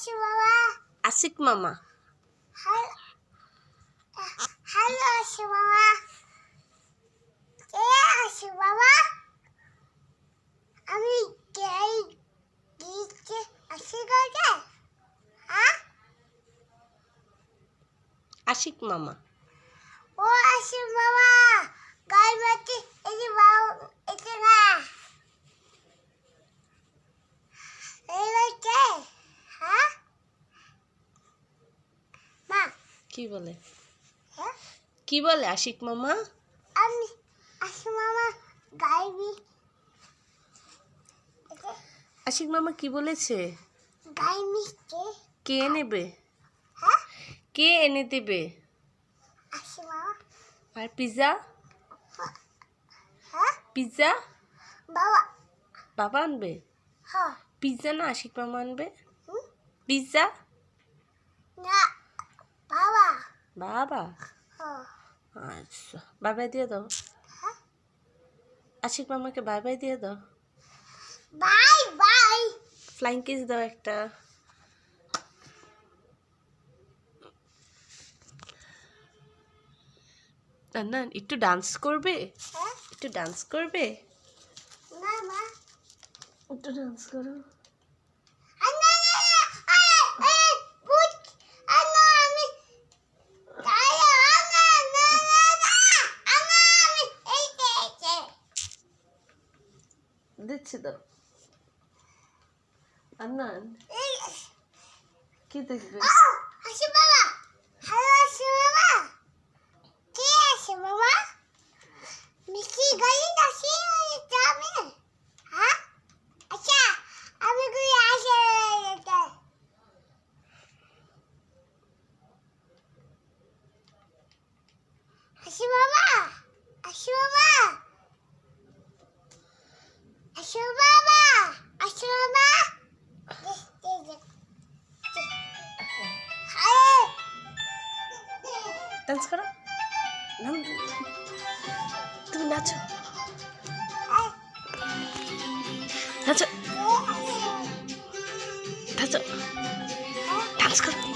আশিক মামা। হ্যালো আশিক মামা। কে আশিক মামা? আমি গাই দিতে আশিক মামা। হ্যাঁ আশিক মামা। ও আশিক মামা গাই মাটি এই যে বাউ এটা না এই কে? হ্যাঁ মা কি বলে? হ্যাঁ কি বলে আশিক মামা? আমি আশিক মামা গাইবি। আশিক মামা কি বলেছে? গাই মিষ্টি কে নেবে? হ্যাঁ কে এনে দেবে? আশিক মামা। আর পিৎজা? হ্যাঁ পিৎজা বাবা। বাবা আনবে? হ্যাঁ পিৎজা না আশিক মামা আনবে? হুম? পিৎজা না বাবা। বাবা। হ্যাঁ আচ্ছা বাই বাই দিয়ে দাও। হ্যাঁ আশিক মামাকে বাই বাই দিয়ে দাও। Bye bye. ফ্লাইং কিস দাও একটা। না একটু ডান্স করবে? হ্যাঁ একটু ডান্স করবে? না মা একটু ডান্স করো। না না না বুট না আমি গায়া না না না আমি এই দিচ্ছি তো। আন্নান এই কি দেখবে? আসি বাবা। হ্যালো আসি বাবা। কে আসি বাবা? মিষ্টি গাড়ি আসি যাবে। হ্যাঁ আচ্ছা আমি ঘুরে আসি। আসি বাবা। আসি বাবা। আসি বাবা। আসি বাবা। ডান্স করো। তুমি নাচো নাচো নাচো ডান্স করো।